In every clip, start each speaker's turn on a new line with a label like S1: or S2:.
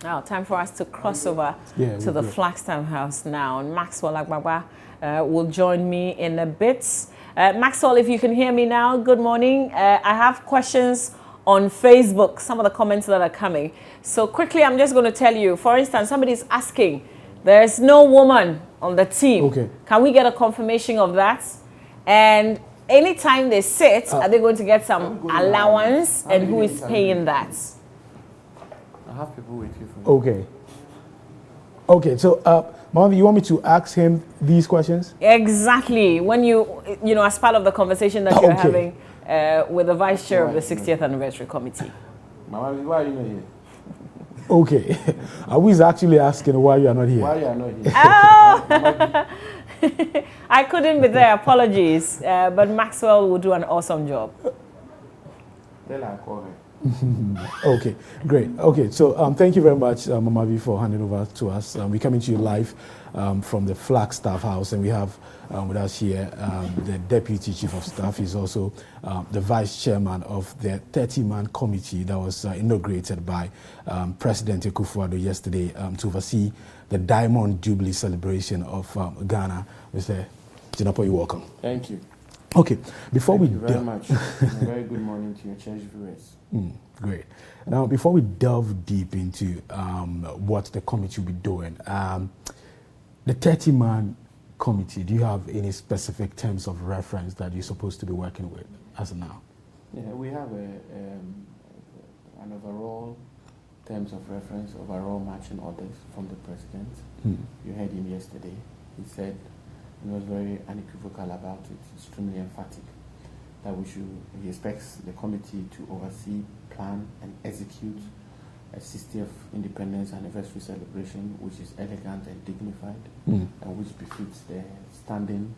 S1: Now, time for us to cross over to the Flagstaff house now. And Maxwell Agbagba will join me in a bit. Maxwell, if you can hear me now, good morning. I have questions on Facebook, some of the comments that are coming. So quickly, I'm just going to tell you, for instance, somebody's asking, there's no woman on the team.
S2: Okay.
S1: Can we get a confirmation of that? And anytime they sit, are they going to get some allowance? And who is paying that?
S3: I have people with you.
S2: Okay. Okay, so, Mom, you want me to ask him these questions?
S1: Exactly. When you know, as part of the conversation that you're having with the vice chair of the 60th anniversary committee.
S3: Mama, why are you not here?
S2: Okay. I was actually asking why you are not here.
S3: Why you are not here?
S1: Oh! I couldn't be there. Apologies. But Maxwell will do an awesome job.
S3: Then I call her.
S2: Okay, great. Okay, so thank you very much, Mama V, for handing over to us. We're coming to you live from the Flagstaff house, and we have with us here the Deputy Chief of Staff. He's also the Vice Chairman of the 30-man committee that was inaugurated by President Akufo-Addo yesterday to oversee the Diamond Jubilee celebration of Ghana. Mr. Jinapo, you're welcome.
S3: Thank you.
S2: Okay, before
S3: Thank you very much. A very good morning to your cherished viewers.
S2: Great. Now, before we delve deep into what the committee will be doing, the 30-man committee, do you have any specific terms of reference that you're supposed to be working with as of now?
S3: Yeah, we have an overall terms of reference, overall marching orders from the president. You heard him yesterday. He said he was very unequivocal about it, extremely emphatic, that he expects the committee to oversee, plan, and execute a 60th independence anniversary celebration which is elegant and dignified, and which befits the standing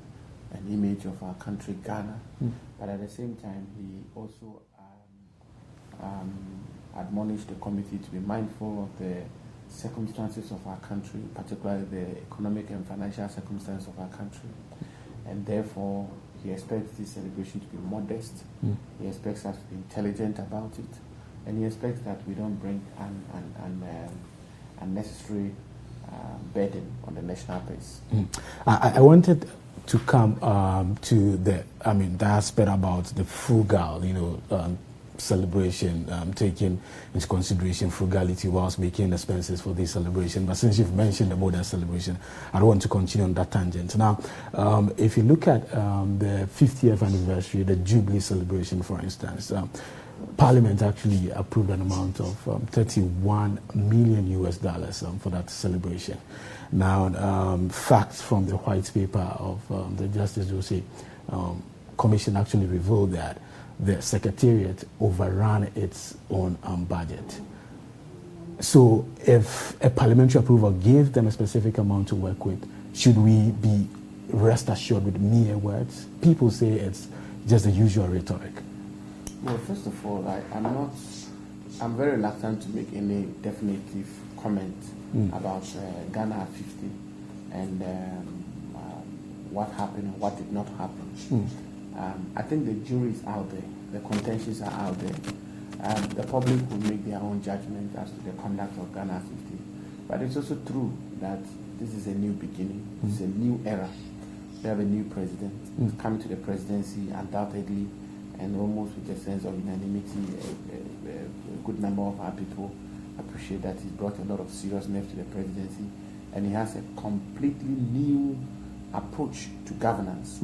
S3: and image of our country, Ghana. But at the same time, he also admonished the committee to be mindful of the circumstances of our country, particularly the economic and financial circumstances of our country, and therefore he expects this celebration to be modest. He expects us to be intelligent about it, and he expects that we don't bring an unnecessary burden on the national base.
S2: I wanted to come to the aspect about the frugal, celebration, taking into consideration frugality whilst making expenses for this celebration. But since you've mentioned the modern celebration, I don't want to continue on that tangent. Now, if you look at the 50th anniversary, the Jubilee celebration, for instance, Parliament actually approved an amount of $31 million for that celebration. Now, facts from the white paper of the Justice Jose Commission actually revealed that the Secretariat overran its own budget. So if a parliamentary approval gave them a specific amount to work with, should we be rest assured with mere words? People say it's just the usual rhetoric.
S3: Well, first of all, I'm very reluctant to make any definitive comment about Ghana 50 and what happened and what did not happen. I think the jury is out there, the contentions are out there. The public will make their own judgment as to the conduct of Ghana 50. But it's also true that this is a new beginning, it's a new era. We have a new president coming to the presidency undoubtedly, and almost with a sense of unanimity. A good number of our people appreciate that he brought a lot of seriousness to the presidency, and he has a completely new approach to governance.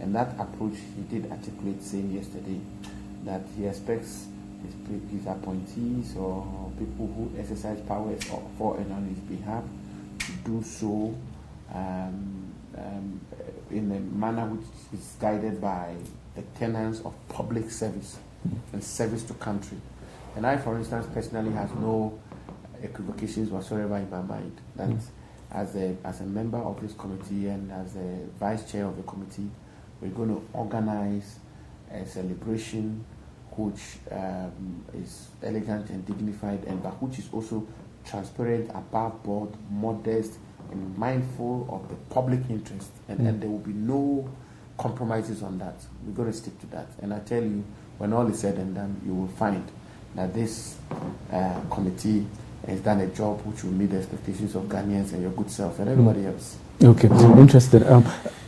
S3: And that approach he did articulate saying yesterday that he expects his appointees or people who exercise powers for and on his behalf to do so in a manner which is guided by the tenets of public service and service to country. And I, for instance, personally has no equivocations whatsoever in my mind that as a member of this committee and as a vice chair of the committee, we're going to organize a celebration which is elegant and dignified, and but which is also transparent, above board, modest, and mindful of the public interest. And there will be no compromises on that. We're going to stick to that. And I tell you, when all is said and done, you will find that this committee has done a job which will meet the expectations of Ghanaians and your good self and everybody else.
S2: Okay, interesting.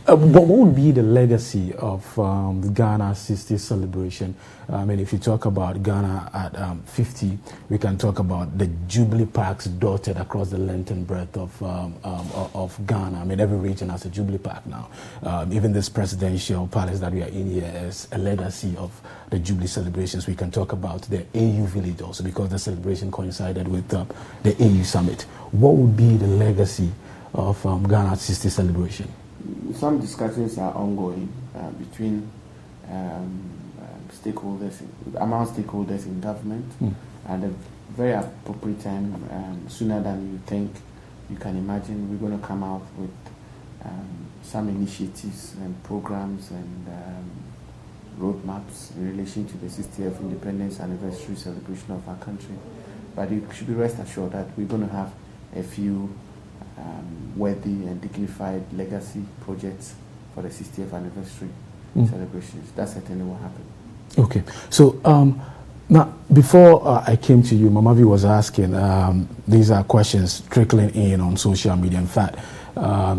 S2: What would be the legacy of the Ghana 60th celebration? I mean, if you talk about Ghana at 50, we can talk about the Jubilee Parks dotted across the length and breadth of Ghana. I mean, every region has a Jubilee Park now. Even this presidential palace that we are in here is a legacy of the Jubilee celebrations. We can talk about the AU village also, because the celebration coincided with the AU summit. What would be the legacy of Ghana 60 celebration?
S3: Some discussions are ongoing between stakeholders, among stakeholders in government, and a very appropriate time, sooner than you think, you can imagine, we're going to come out with some initiatives and programs and roadmaps in relation to the 60th independence anniversary celebration of our country. But you should be rest assured that we're going to have a few worthy and dignified legacy projects for the 60th anniversary celebrations. That certainly will happen. Okay.
S2: So now, before I came to you, Mamavi was asking, these are questions trickling in on social media. In fact,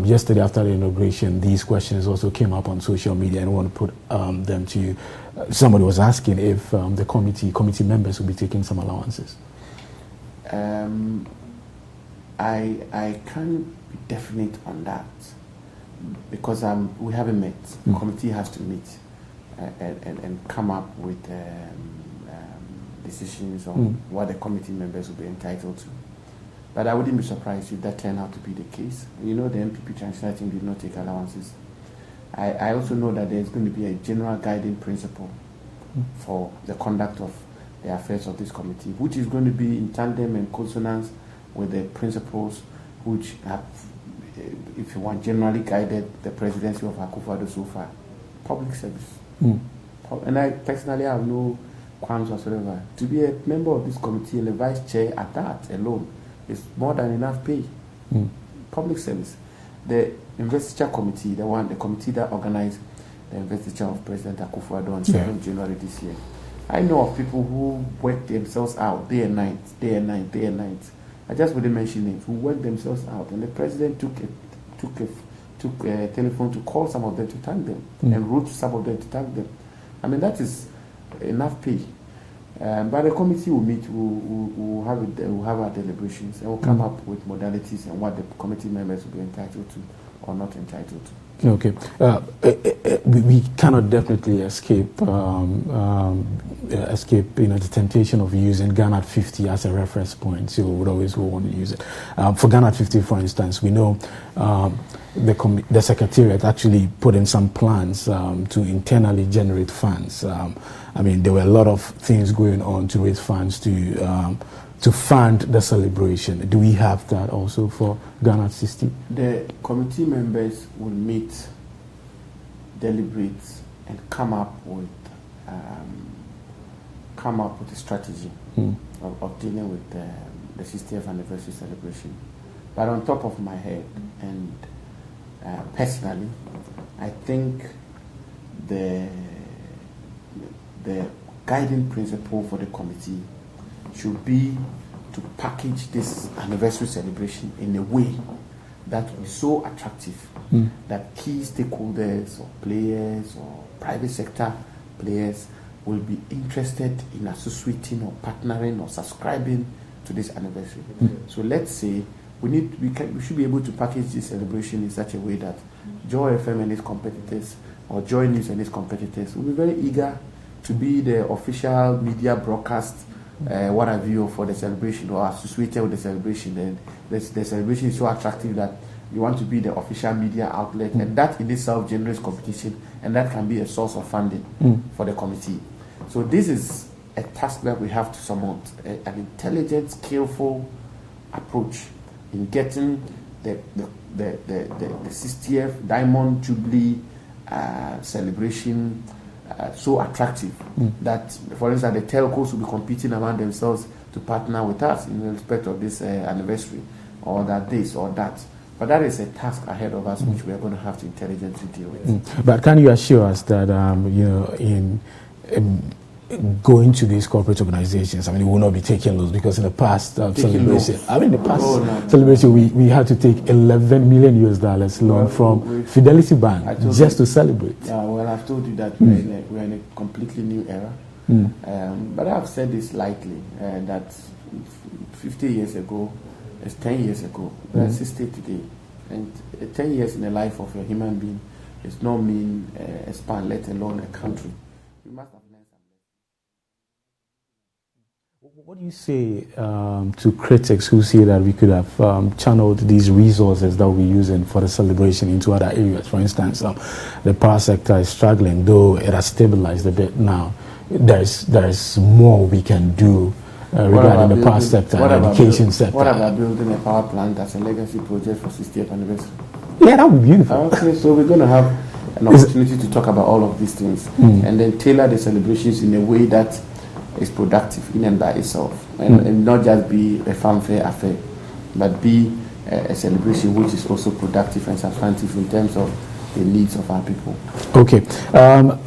S2: yesterday after the inauguration, these questions also came up on social media, and I want to put them to you. Somebody was asking if the committee members will be taking some allowances.
S3: I can't be definite on that because we haven't met. The committee has to meet and come up with decisions on what the committee members will be entitled to. But I wouldn't be surprised if that turned out to be the case. You know, the MPP transitional team did not take allowances. I also know that there's going to be a general guiding principle for the conduct of the affairs of this committee, which is going to be in tandem and consonance with the principles which have, if you want, generally guided the presidency of Akufo-Addo so far. Public service. And I personally have no qualms whatsoever. To be a member of this committee and a vice chair at that alone is more than enough pay. Public service. The investiture committee, the committee that organized the investiture of President Akufo-Addo on 7th January this year. I know of people who work themselves out day and night. I just wouldn't mention names, who worked themselves out, and the president took a telephone to call some of them to thank them, and wrote to some of them to thank them. I mean, that is enough pay. But the committee will meet, we'll have our deliberations, and we'll come up with modalities and what the committee members will be entitled to or not entitled to.
S2: Okay. We cannot definitely escape the temptation of using Ghana at 50 as a reference point. So we would always want to use it. For Ghana at 50, for instance, we know the Secretariat actually put in some plans to internally generate funds. I mean, there were a lot of things going on to raise funds to fund the celebration. Do we have that also for Ghana 60?
S3: The committee members will meet, deliberate, and come up with a strategy of dealing with the 60th anniversary celebration. But on top of my head, and personally, I think the guiding principle for the committee should be to package this anniversary celebration in a way that will be so attractive that key stakeholders or players or private sector players will be interested in associating or partnering or subscribing to this anniversary. So let's say we should be able to package this celebration in such a way that Joy FM and its competitors or Joy News and its competitors will be very eager to be the official media broadcast what have you for the celebration or associated with the celebration. And the celebration is so attractive that you want to be the official media outlet, and that in itself generates competition, and that can be a source of funding for the committee. So this is a task that we have to surmount, an intelligent, skillful approach in getting the 60th Diamond Jubilee celebration so attractive that, for instance, the telcos will be competing among themselves to partner with us in respect of this anniversary, or that this or that. But that is a task ahead of us which we are going to have to intelligently deal with.
S2: But can you assure us that going to these corporate organizations, I mean, we will not be taking loans because in the past celebration, celebration, we had to take $11 million loan from Fidelity Bank just to celebrate.
S3: Yeah, well, I've told you that we're in a completely new era. But I've said this lightly, that 50 years ago, it's 10 years ago, we're 60 today. And 10 years in the life of a human being is not mean a span, let alone a country. We must have learned something.
S2: What do you say to critics who say that we could have channeled these resources that we're using for the celebration into other areas? For instance, the power sector is struggling, though it has stabilized a bit now. There's more we can do regarding the power sector and education sector.
S3: What about building a power plant as a legacy project for 60th anniversary?
S2: Yeah, that would be beautiful.
S3: Okay, so we're going to have an opportunity to talk about all of these things and then tailor the celebrations in a way that is productive in and by itself, and not just be a fanfare affair, but be a celebration which is also productive and substantive in terms of the needs of our people. Okay.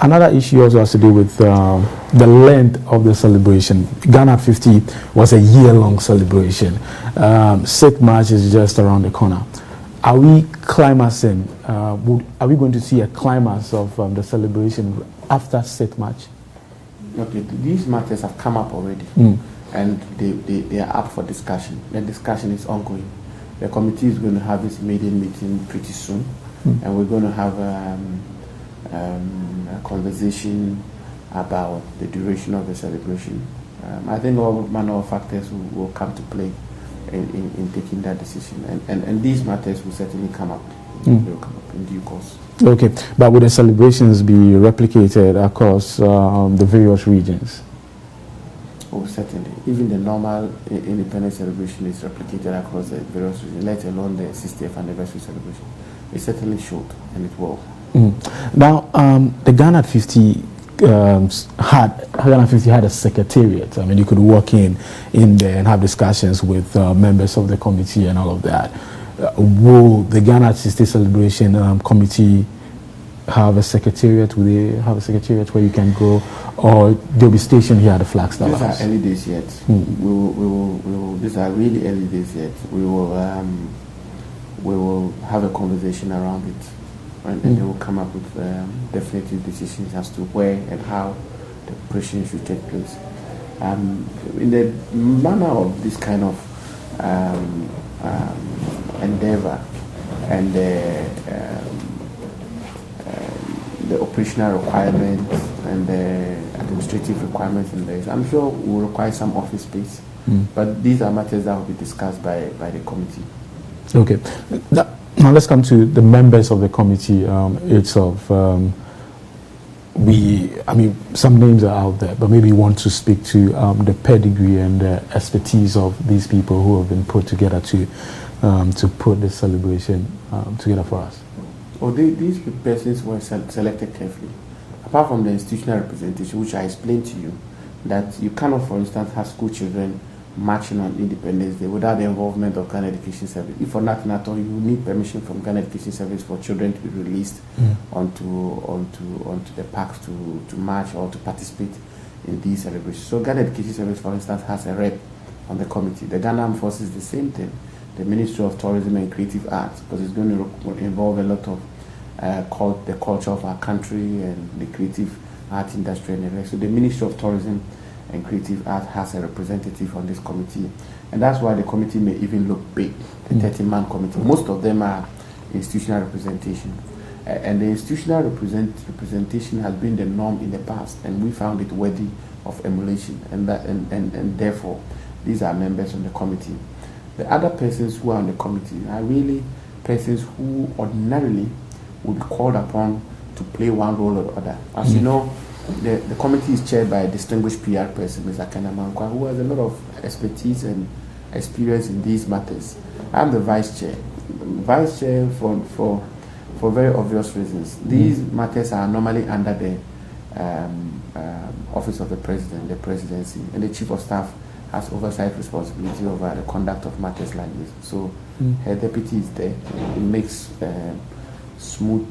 S2: Another issue also has to do with the length of the celebration. Ghana 50 was a year-long celebration. 6th March is just around the corner. Are we climaxing? Are we going to see a climax of the celebration after 6th March?
S3: Okay, these matters have come up already, and they are up for discussion. The discussion is ongoing. The committee is going to have its maiden meeting pretty soon, and we're going to have a conversation about the duration of the celebration. I think all manner of factors will come to play in taking that decision, and these matters will certainly come up. They will come up in due course.
S2: Okay, but will the celebrations be replicated across the various regions?
S3: Oh, certainly. Even the normal independence celebration is replicated across the various regions, let alone the 60th anniversary celebration. It certainly should, and it will.
S2: Now, the Ghana 50 had a secretariat. I mean, you could walk in there and have discussions with members of the committee and all of that. Will the Ghana 60 celebration committee have a secretariat? Will they have a secretariat where you can go, or they'll be stationed here at the Flagstaff House?
S3: These are early days yet. These are really early days yet. We will have a conversation around it, and they will come up with definitive decisions as to where and how the operation should take place. In the manner of this kind of endeavor and the operational requirements and the administrative requirements in this, I'm sure will require some office space. But these are matters that will be discussed by the committee.
S2: Okay. Now let's come to the members of the committee itself. Some names are out there, but maybe you want to speak to the pedigree and the expertise of these people who have been put together to put this celebration together for us.
S3: Oh, these persons were selected carefully. Apart from the institutional representation, which I explained to you, that you cannot, for instance, have school children marching on Independence Day without the involvement of Ghana Education Service. If for nothing at all, you need permission from Ghana Education Service for children to be released onto the parks to march or to participate in these celebrations. So Ghana Education Service, for instance, has a rep on the committee. The Ghana Armed Forces, the same thing. The Ministry of Tourism and Creative Arts, because it's going to involve a lot of the culture of our country and the creative art industry and the rest. So the Ministry of Tourism and Creative Art has a representative on this committee, and that's why the committee may even look big, the 30-man committee. Most of them are institutional representation, and the institutional representation has been the norm in the past, and we found it worthy of emulation, and therefore these are members on the committee. The other persons who are on the committee are really persons who ordinarily would be called upon to play one role or the other. As you know, the committee is chaired by a distinguished PR person, Mr. Kanamankwa, who has a lot of expertise and experience in these matters. I'm the vice chair. Vice chair for very obvious reasons. These matters are normally under the office of the president, the presidency, and the chief of staff has oversight responsibility over the conduct of matters like this. So her deputy is there. It makes smooth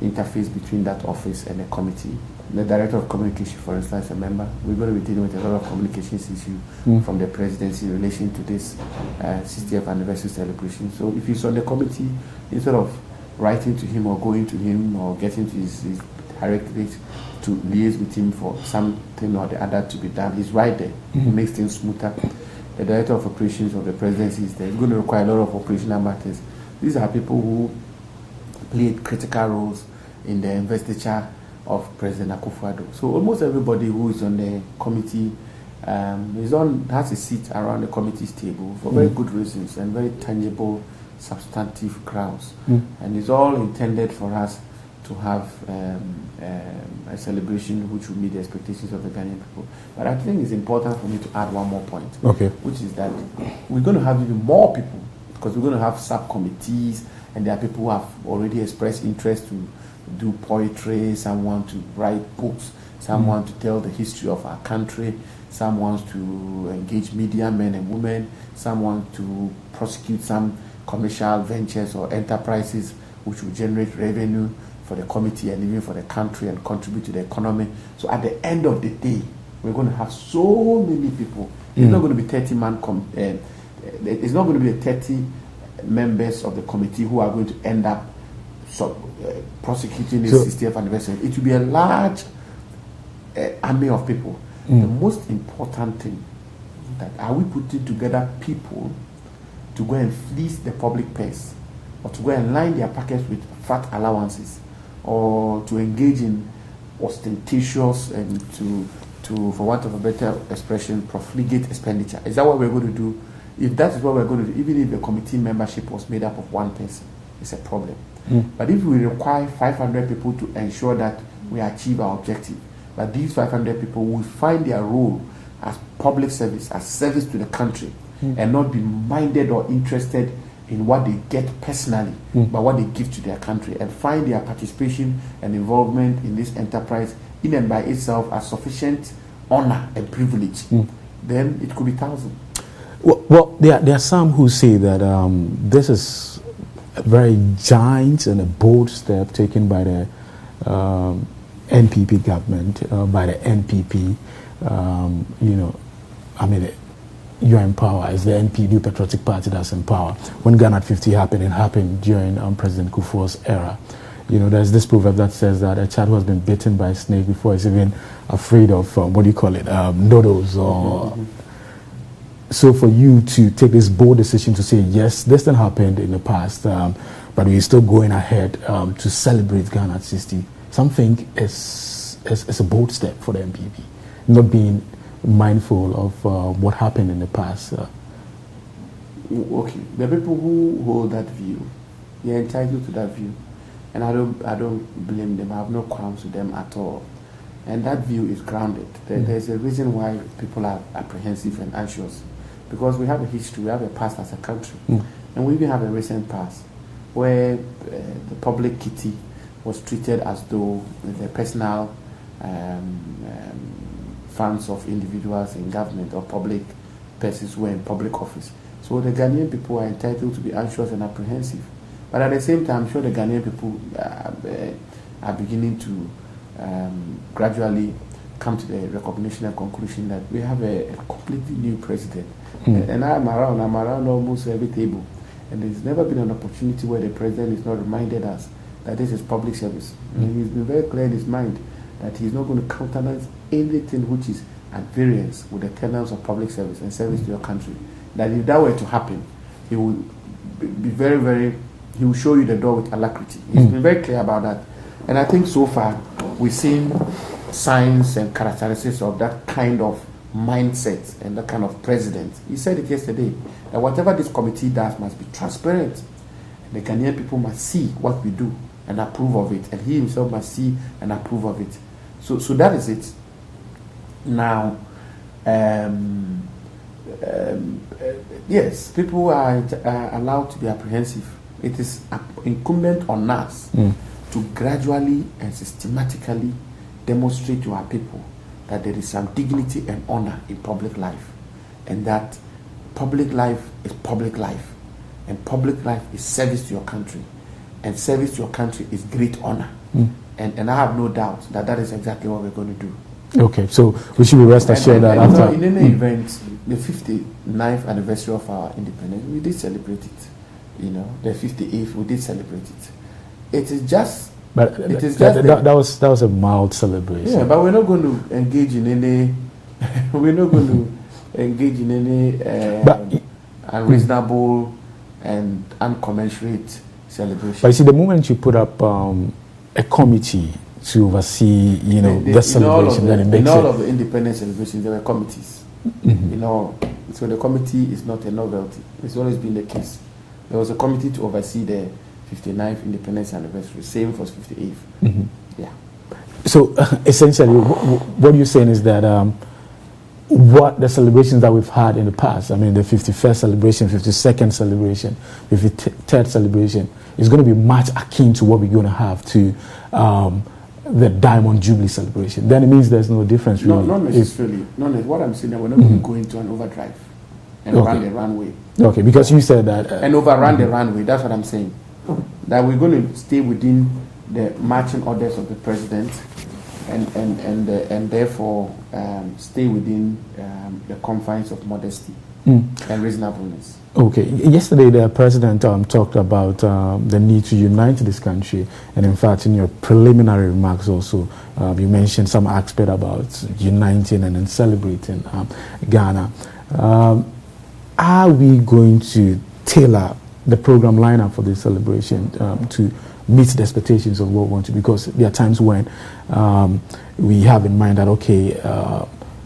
S3: interface between that office and the committee. The director of communication, for instance, a member. We're going to be dealing with a lot of communications issues from the presidency in relation to this 60th anniversary celebration. So if he's on the committee, instead of writing to him or going to him or getting to his directorate to liaise with him for something or the other to be done, he's right there. It makes things smoother. The director of operations of the presidency is there. It's going to require a lot of operational matters. These are people who played critical roles in the investiture of President Akufo-Addo. So almost everybody who is on the committee has a seat around the committee's table for very good reasons and very tangible, substantive grounds. And it's all intended for us to have a celebration which will meet the expectations of the Ghanaian people. But I think it's important for me to add one more point, which is that we're going to have even more people, because we're going to have subcommittees, and there are people who have already expressed interest to do poetry, some want to write books, some want to tell the history of our country, some want to engage media men and women, some want to prosecute some commercial ventures or enterprises which will generate revenue for the committee and even for the country and contribute to the economy. So at the end of the day, we're going to have so many people. It's not going to be 30 man. It's not going to be the 30 members of the committee who are going to end up prosecuting this 60th anniversary. It will be a large army of people. The most important thing that are we putting together people to go and fleece the public purse, or to go and line their pockets with fat allowances, or to engage in ostentatious and to for want of a better expression, profligate expenditure? Is that what we're going to do? If that is what we're going to do, even if the committee membership was made up of one person, it's a problem. But if we require 500 people to ensure that we achieve our objective, but these 500 people will find their role as public service, as service to the country, and not be minded or interested in what they get personally, but what they give to their country, and find their participation and involvement in this enterprise in and by itself as sufficient honor and privilege, then it could be thousands.
S2: Well, there are some who say that this is a very giant and a bold step taken by the NPP government, by the NPP. You're in power. It's the NPP, Patriotic Party, that's in power. When Ghana 50 happened, it happened during President Kufuor's era. There's this proverb that says that a child who has been bitten by a snake before is even afraid of, noodles or... So for you to take this bold decision to say, yes, this thing happened in the past, but we're still going ahead to celebrate Ghana at 60, something is a bold step for the NPP, not being mindful of what happened in the past.
S3: Okay, the people who hold that view, they're entitled to that view, and I don't blame them. I have no qualms with them at all. And that view is grounded. There's a reason why people are apprehensive and anxious. Because we have a history, we have a past as a country. And we even have a recent past where the public kitty was treated as though the personal funds of individuals in government or public persons were in public office. So the Ghanaian people are entitled to be anxious and apprehensive. But at the same time, I'm sure the Ghanaian people are beginning to gradually come to the recognition and conclusion that we have a completely new president. And I'm around almost every table. And there's never been an opportunity where the president is not reminded us that this is public service. And he's been very clear in his mind that he's not going to countenance anything which is at variance with the tenets of public service and service to your country. That if that were to happen, he will be very, very, he will show you the door with alacrity. He's been very clear about that. And I think so far we've seen signs and characteristics of that kind of mindset and that kind of president. He said it yesterday, that whatever this committee does must be transparent. The Ghanaian people must see what we do and approve of it, and he himself must see and approve of it. So that is it. Now, yes, people are allowed to be apprehensive. It is incumbent on us to gradually and systematically demonstrate to our people that there is some dignity and honor in public life, and that public life is public life, and public life is service to your country. and service to your country is great honor. And I have no doubt that that is exactly what we're going to do.
S2: Okay, so we should be rest assured that after...
S3: in any event, the 59th anniversary of our independence, we did celebrate it. You know, the 58th, we did celebrate it. It is just...
S2: But that was a mild celebration.
S3: Yeah, but we're not going to engage in any... we're not going to engage in any unreasonable and uncommensurate celebration.
S2: But you see, the moment you put up a committee to oversee, the celebration, then it makes
S3: in all of the independence celebrations, there were committees. So the committee is not a novelty. It's always been the case. There was a committee to oversee the 59th independence anniversary, same for 58th. Yeah.
S2: So essentially, what you're saying is that what the celebrations that we've had in the past, I mean, the 51st celebration, 52nd celebration, 53rd celebration, is going to be much akin to what we're going to have to the Diamond Jubilee celebration. Then it means there's no difference, really.
S3: No, not necessarily. What I'm saying, we're not going to go into an overdrive and run the runway.
S2: Okay, because you said that...
S3: and overrun the runway, that's what I'm saying. That we're going to stay within the marching orders of the president and therefore stay within the confines of modesty and reasonableness.
S2: Okay. Yesterday, the president talked about the need to unite this country, and in fact, in your preliminary remarks also, you mentioned some aspect about uniting and then celebrating Ghana. Are we going to tailor the program lineup for this celebration to meet the expectations of what we want to? Because there are times when we have in mind that, okay,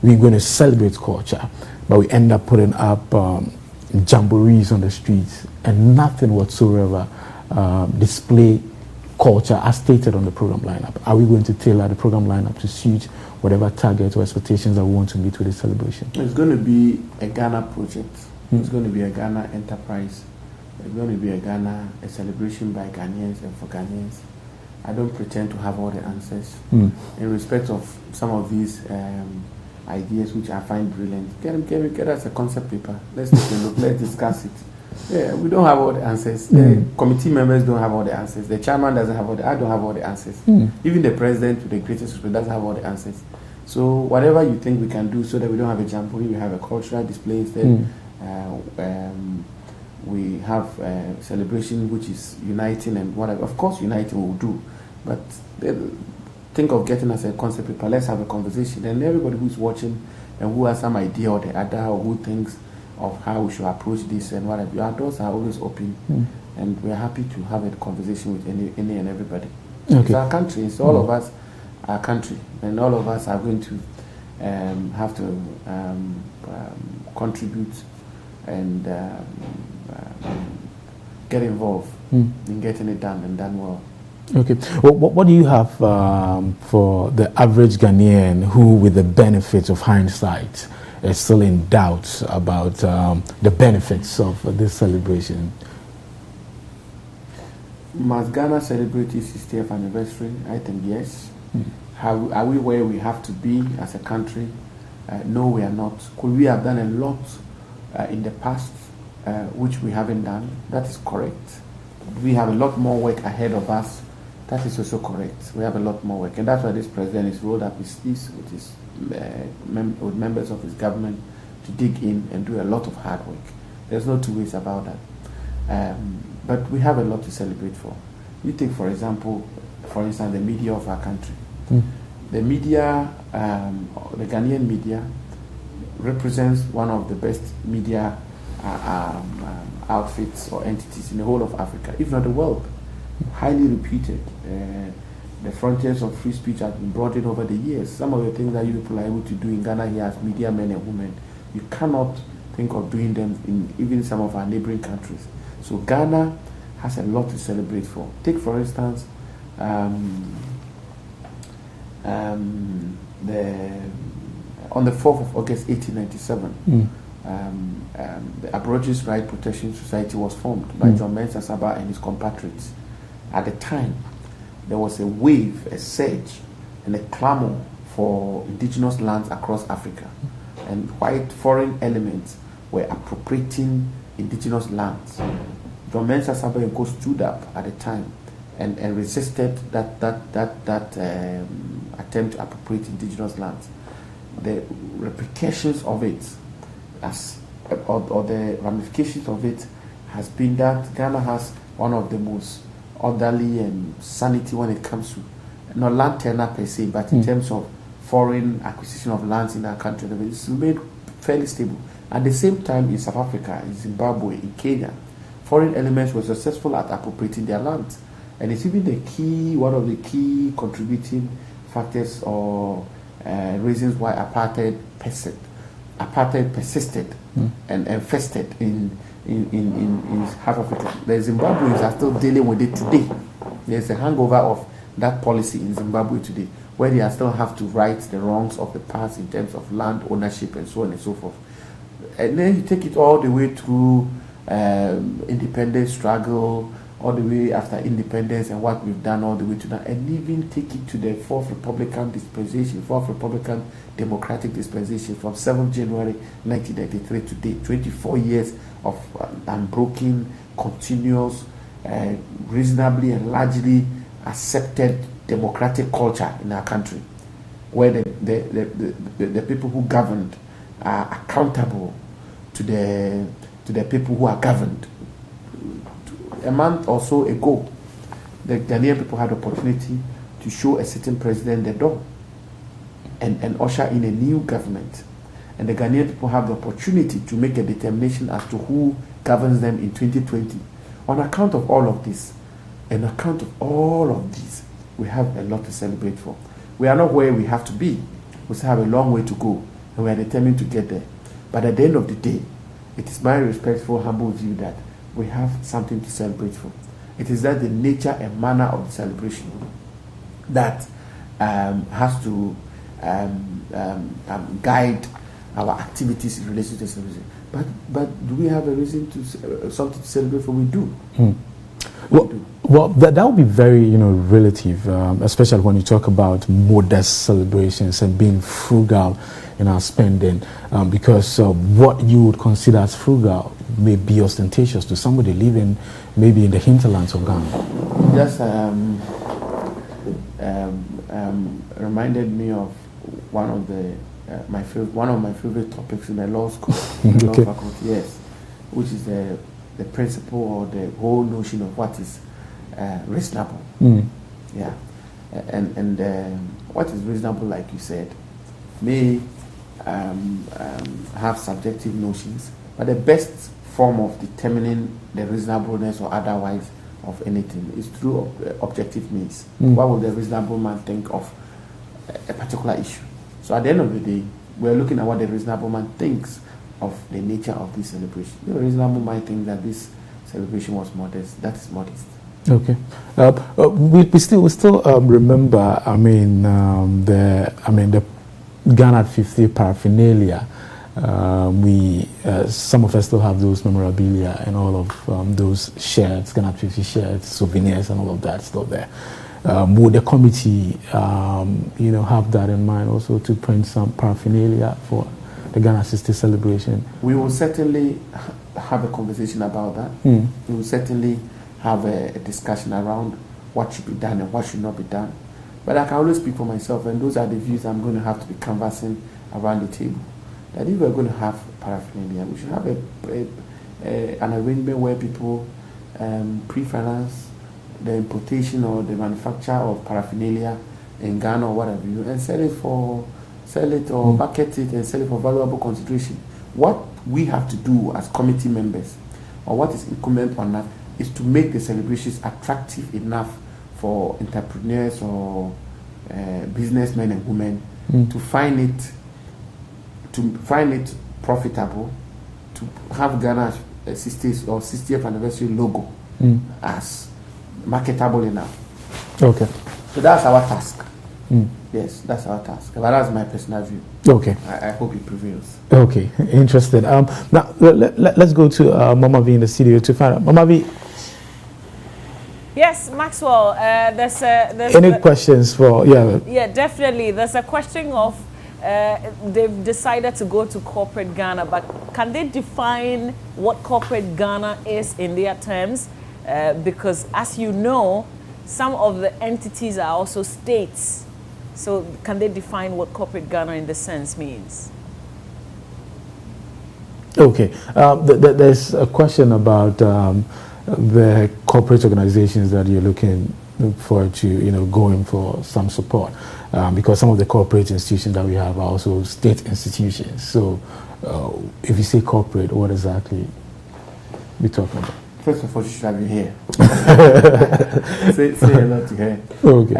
S2: we're going to celebrate culture, but we end up putting up jamborees on the streets and nothing whatsoever display culture as stated on the program lineup. Are we going to tailor the program lineup to suit whatever targets or expectations that we want to meet with this celebration?
S3: It's going to be a Ghana project. It's going to be a Ghana enterprise. It's going to be a celebration by Ghanaians and for Ghanaians. I don't pretend to have all the answers. In respect of some of these ideas, which I find brilliant, get us a concept paper. Let's take a look. Let's discuss it. Yeah, we don't have all the answers. The committee members don't have all the answers. The chairman doesn't have all the... I don't have all the answers. Even the president, with the greatest respect, doesn't have all the answers. So whatever you think we can do so that we don't have a jamboree, we have a cultural display instead. We have a celebration which is uniting and whatever. Of course, uniting will do, but think of getting us a concept paper. Let's have a conversation, and everybody who's watching and who has some idea or the other, or who thinks of how we should approach this and whatever, our doors are always open, and we're happy to have a conversation with any and everybody. Okay. It's our country. It's all of us, our country, and all of us are going to have to contribute and get involved in getting it done and done well.
S2: Okay. Well, what do you have for the average Ghanaian who, with the benefits of hindsight, is still in doubt about the benefits of this celebration?
S3: Must Ghana celebrate its 60th anniversary? I think yes. Are we where we have to be as a country? No, we are not. Could we have done a lot in the past, which we haven't done? That is correct. We have a lot more work ahead of us. That is also correct. We have a lot more work, and that's why this president is rolled up his sleeves with his with members of his government to dig in and do a lot of hard work. There's no two ways about that. But we have a lot to celebrate for. You take, for instance, the media of our country. The media, the Ghanaian media, represents one of the best media outfits or entities in the whole of Africa, if not the world. Highly reputed. The frontiers of free speech have been broadened over the years. Some of the things that you people are able to do in Ghana here as media men and women, you cannot think of doing them in even some of our neighboring countries. So Ghana has a lot to celebrate for. Take, for instance, on the 4th of August 1897, the Aborigines Right Protection Society was formed by John Mensah Saba and his compatriots. At the time, there was a wave, a surge, and a clamor for indigenous lands across Africa. And white foreign elements were appropriating indigenous lands. John Mensah Saba and Co stood up at the time and resisted that attempt to appropriate indigenous lands, the repercussions of it, or the ramifications of it, has been that Ghana has one of the most orderly and sanity when it comes to not land tenure per se, but in terms of foreign acquisition of lands in our country. It's remained fairly stable. At the same time, in South Africa, in Zimbabwe, in Kenya, foreign elements were successful at appropriating their lands. And it's even one of the key contributing factors or reasons why apartheid persisted and festered in South Africa. The Zimbabweans are still dealing with it today. There's a hangover of that policy in Zimbabwe today, where they still have to right the wrongs of the past in terms of land ownership and so on and so forth. And then you take it all the way through independence struggle, all the way after independence and what we've done all the way to now, and even take it to the fourth Republican Democratic dispensation from 7th January 1993 to date, 24 years of unbroken, continuous, reasonably and largely accepted democratic culture in our country, where the people who governed are accountable to the people who are governed. A month or so ago, the Ghanaian people had the opportunity to show a sitting president the door and usher in a new government. And the Ghanaian people have the opportunity to make a determination as to who governs them in 2020. On account of all of this, we have a lot to celebrate for. We are not where we have to be. We still have a long way to go, and we are determined to get there. But at the end of the day, it is my respectful, humble view that we have something to celebrate for. It is that the nature and manner of the celebration that has to guide our activities in relation to the celebration. But do we have a reason to something to celebrate for? We do.
S2: Well, that would be very, relative, especially when you talk about modest celebrations and being frugal in our spending, because what you would consider as frugal may be ostentatious to somebody living maybe in the hinterlands of Ghana.
S3: Just reminded me of one of my favorite topics in the law school, law faculty, yes, which is the principle or the whole notion of what is reasonable. Yeah, and what is reasonable, like you said, may have subjective notions, but the best form of determining the reasonableness or otherwise of anything is through objective means. What will the reasonable man think of a particular issue? So at the end of the day, we're looking at what the reasonable man thinks of the nature of this celebration. The reasonable man thinks that this celebration was modest. That is modest.
S2: Okay. We still remember. The Ghana 50 paraphernalia. Some of us still have those memorabilia and all of those shirts, Ghana 50 shirts, souvenirs, and all of that still there. Would the committee, have that in mind also to print some paraphernalia for the Ghana 60 celebration? We
S3: will certainly have a conversation about that. We will certainly have a discussion around what should be done and what should not be done. But I can always speak for myself, and those are the views I'm going to have to be canvassing around the table. That if we're going to have paraphernalia, we should have an arrangement where people pre-finance the importation or the manufacture of paraphernalia in Ghana or whatever, and sell it or market it and sell it for valuable consideration. What we have to do as committee members, or what is incumbent on us, is to make the celebrations attractive enough for entrepreneurs or businessmen and women to find it profitable, to have Ghana's 60th or 60th anniversary logo as marketable enough.
S2: Okay.
S3: So that's our task. Yes, that's our task. But that's my personal view.
S2: Okay.
S3: I hope it prevails.
S2: Okay, interested. Now let's go to Mama V in the studio to find out. Mama V.
S1: Yes, Maxwell. There's
S2: any questions for
S1: Yeah, definitely. There's a question of they've decided to go to corporate Ghana, but can they define what corporate Ghana is in their terms? Because as you know, some of the entities are also states. So can they define what corporate Ghana in the sense means?
S2: Okay. There's a question about the corporate organizations that you're looking forward to, going for some support, because some of the corporate institutions that we have are also state institutions. So if you say corporate, what exactly we talking about?
S3: First of all, you should have been here. say hello to her.
S2: Okay.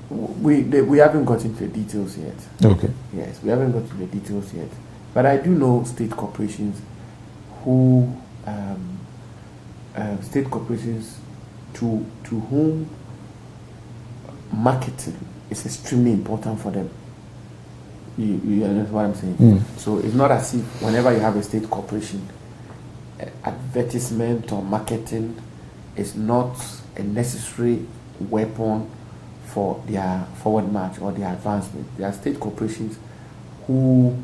S3: We haven't got into the details yet.
S2: Okay.
S3: Yes, we haven't got into the details yet. But I do know state corporations who to whom marketing is extremely important for them. You understand what I'm saying? So it's not as if whenever you have a state corporation, advertisement or marketing is not a necessary weapon for their forward march or their advancement. There are state corporations who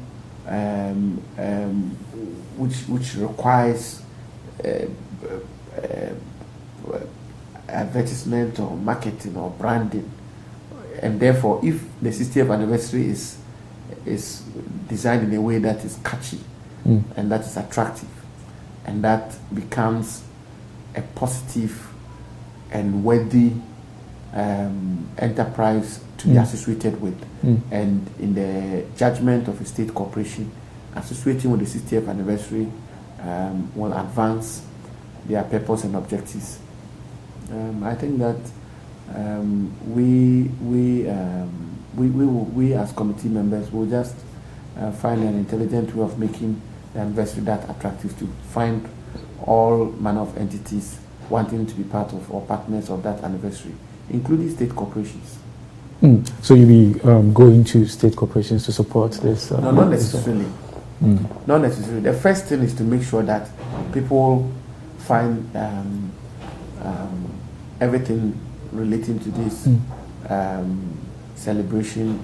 S3: which requires advertisement or marketing or branding, and therefore if the 60th anniversary is designed in a way that is catchy and that is attractive and that becomes a positive and worthy enterprise to be associated with, and in the judgment of a state corporation, associating with the 60th anniversary will advance their purpose and objectives. I think that we as committee members will just find an intelligent way of making the anniversary that attractive to find all manner of entities wanting to be part of or partners of that anniversary, including state corporations.
S2: So you'll be going to state corporations to support this?
S3: No, not necessarily. Not necessarily. The first thing is to make sure that people find everything relating to this celebration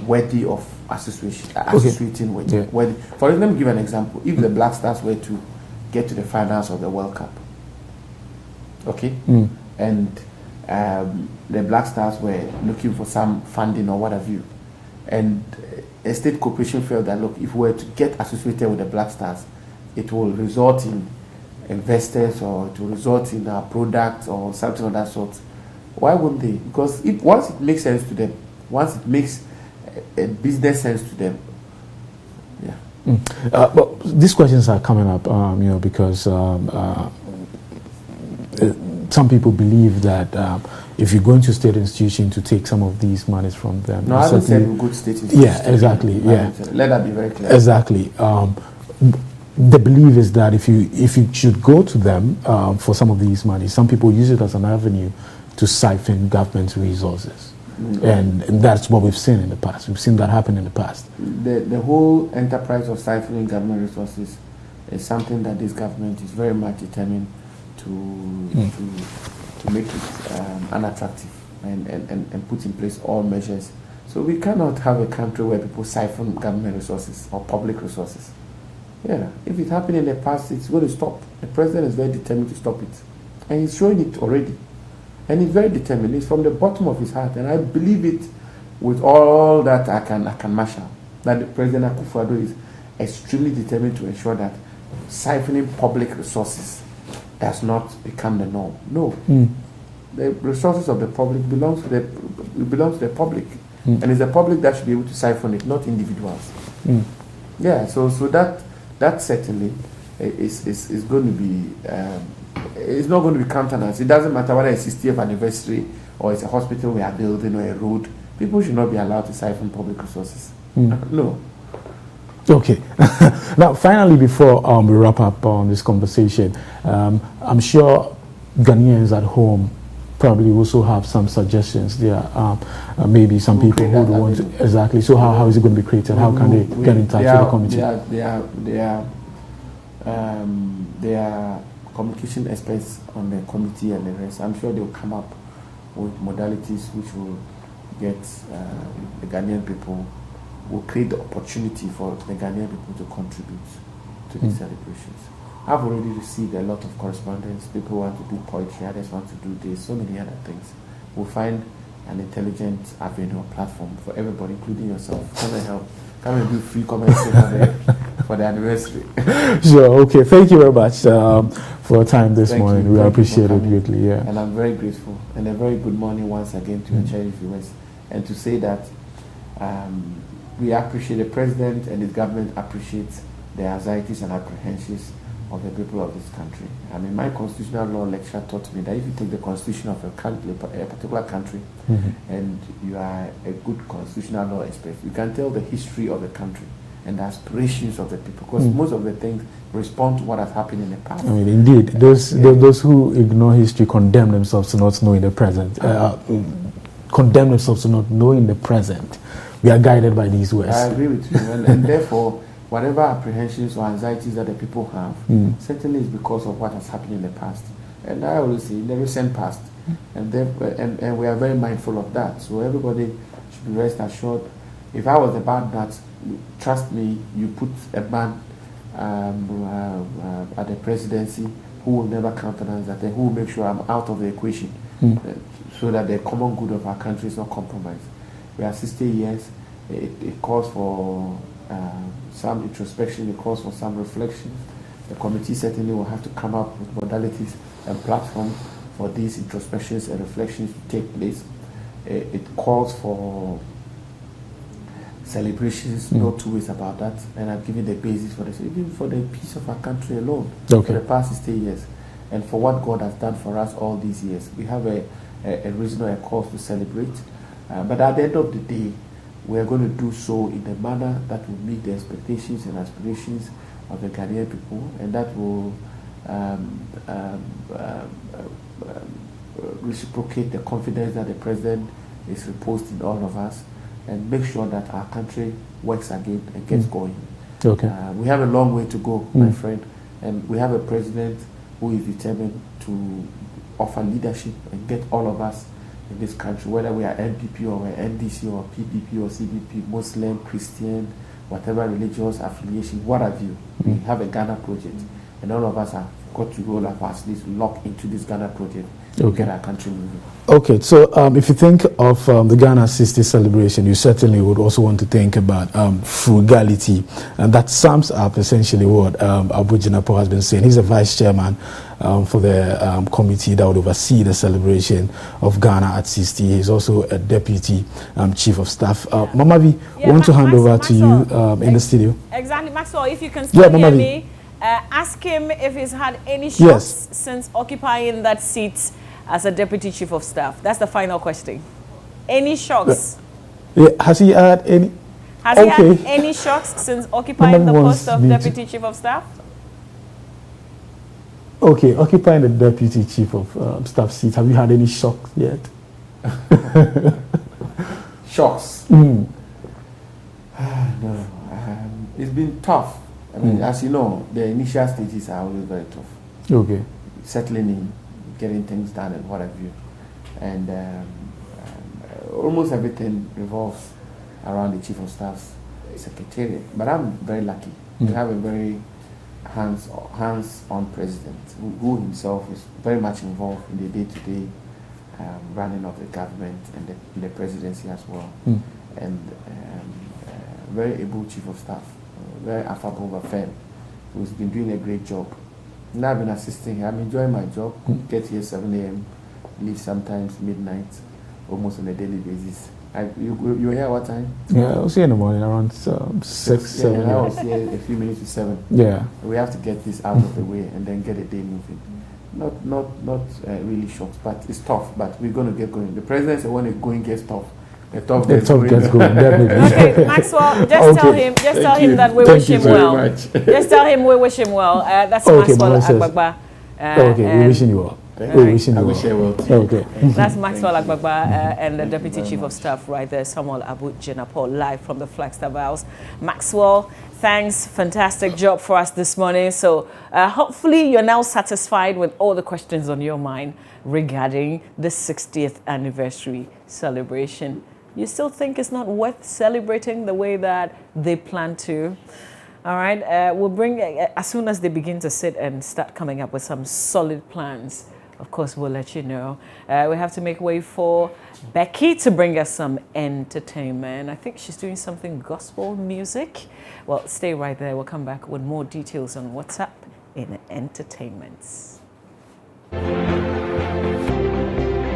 S3: worthy of associating with.
S2: Yeah.
S3: Worthy. For instance, let me give an example. If the Black Stars were to get to the finals of the World Cup, okay, and the Black Stars were looking for some funding or what have you, and a state corporation felt that, look, if we were to get associated with the Black Stars, it will result in investors or it will result in our products or something of that sort. Why wouldn't they? Because once it makes sense to them, once it makes a business sense to them, yeah.
S2: But these questions are coming up, because some people believe that if you go into state institution to take some of these monies from them.
S3: No, I haven't said we go to state institution.
S2: Yeah, exactly. Yeah,
S3: let that be very clear.
S2: Exactly. The belief is that if you should go to them for some of these monies, some people use it as an avenue to siphon government resources. And that's what we've seen in the past. We've seen that happen in the past.
S3: The whole enterprise of siphoning government resources is something that this government is very much determined to make it unattractive and put in place all measures. So we cannot have a country where people siphon government resources or public resources. Yeah, if it happened in the past, it's going to stop. The president is very determined to stop it. And he's showing it already. And he's very determined. It's from the bottom of his heart. And I believe it with all that I can marshal. That the President Akufo-Addo is extremely determined to ensure that siphoning public resources does not become the norm. No. The resources of the public belongs to the public. And it's the public that should be able to siphon it, not individuals. Yeah, so that certainly is going to be it's not going to be countenanced. It doesn't matter whether it's 60th anniversary or it's a hospital we are building or a road. People should not be allowed to siphon public resources. No.
S2: Okay. Now, finally, before we wrap up on this conversation, I'm sure Ghanaians at home probably also have some suggestions there. Maybe some people who want to, exactly. So how is it going to be created? How can they get in touch with the committee?
S3: There are communication experts on the committee and the rest. I'm sure they'll come up with modalities which will get the Ghanaian people, will create the opportunity for the Ghanaian people to contribute to these celebrations. I've already received a lot of correspondence. People want to do poetry, others want to do this, so many other things. We'll find an intelligent avenue or platform for everybody, including yourself. Come and help. Come and do free comments for the anniversary.
S2: Sure, okay. Thank you very much for your time this morning. We appreciate it greatly. Yeah.
S3: And I'm very grateful. And a very good morning once again to your cherished viewers. And to say that we appreciate the President and his government appreciates the anxieties and apprehensions of the people of this country. I mean, my constitutional law lecturer taught me that if you take the constitution of a particular country, and you are a good constitutional law expert, you can tell the history of the country and the aspirations of the people, because most of the things respond to what has happened in the past.
S2: I mean, indeed, those who ignore history condemn themselves to not knowing the present. Condemn themselves to not knowing the present. We are guided by these words.
S3: I agree with you, and therefore, whatever apprehensions or anxieties that the people have, certainly is because of what has happened in the past. And I always say, in the recent past. And we are very mindful of that. So everybody should be rest assured. If I was a bad nut, trust me, you put a man at the presidency who will never countenance that, and who will make sure I'm out of the equation, so that the common good of our country is not compromised. We are 60 years. It calls for some introspection, it calls for some reflection. The committee certainly will have to come up with modalities and platforms for these introspections and reflections to take place. It calls for celebrations, no two ways about that, and I've given the basis for this, even for the peace of our country alone, for the past 60 years, and for what God has done for us all these years. We have a reason or a cause to celebrate, but at the end of the day, we are going to do so in a manner that will meet the expectations and aspirations of the Ghanaian people, and that will reciprocate the confidence that the President is reposed in all of us, and make sure that our country works again and gets going.
S2: Okay.
S3: We have a long way to go, my friend, and we have a President who is determined to offer leadership and get all of us in this country, whether we are NPP or we're NDC or PPP or CPP, Muslim, Christian, whatever religious affiliation, what have you. We have a Ghana project, and all of us have got to roll up our sleeves, lock into this Ghana project, and get our country moving.
S2: Okay, so if you think of the Ghana 60th celebration, you certainly would also want to think about frugality, and that sums up essentially what Abu Jinapo has been saying. He's a vice chairman for the committee that would oversee the celebration of Ghana at 60. He's also a deputy chief of staff. Mama V, I want to hand over to you in the studio.
S1: Exactly, Maxwell, if you can still hear me, ask him if he's had any shocks since occupying that seat as a deputy chief of staff. That's the final question. Any shocks?
S2: Has he had any?
S1: Has he had any shocks since occupying the post of deputy chief of staff?
S2: Okay, occupying the deputy chief of staff seat. Have you had any shocks yet?
S3: Shocks? No. It's been tough. I mean, as you know, the initial stages are always very tough.
S2: Okay.
S3: Settling in, getting things done and what have you. And almost everything revolves around the chief of staff's secretariat. But I'm very lucky to have a very hands-on president who himself is very much involved in the day-to-day running of the government and the presidency as well. And very able chief of staff, very affable but firm, who's been doing a great job. And I've been assisting him. I'm enjoying my job. Get here 7 a.m., leave sometimes midnight, almost on a daily basis. You were here what time?
S2: Yeah, I was here in the morning around 6, 7.
S3: Yeah, I was here a few minutes to 7.
S2: Yeah.
S3: We have to get this out of the way and then get a day moving. Not really shocked, but it's tough. But we're going to get going. The president said when the going gets tough, the tough gets going.
S2: Definitely.
S1: Okay, Maxwell, just tell him that we wish him well. Just tell him we wish him well. That's Maxwell Agbagba.
S2: We're wishing you well.
S3: We wishing you well.
S2: Okay.
S1: That's Maxwell Agbagba and the Deputy Chief of Staff right there, Samuel Abu Jinapo, live from the Flagstaff House. Maxwell, thanks. Fantastic job for us this morning. So hopefully you're now satisfied with all the questions on your mind regarding the 60th anniversary celebration. You still think it's not worth celebrating the way that they plan to? All right, we'll bring, as soon as they begin to sit and start coming up with some solid plans, of course, we'll let you know. We have to make way for Becky to bring us some entertainment. I think she's doing something gospel music. Well, stay right there. We'll come back with more details on what's up in entertainments.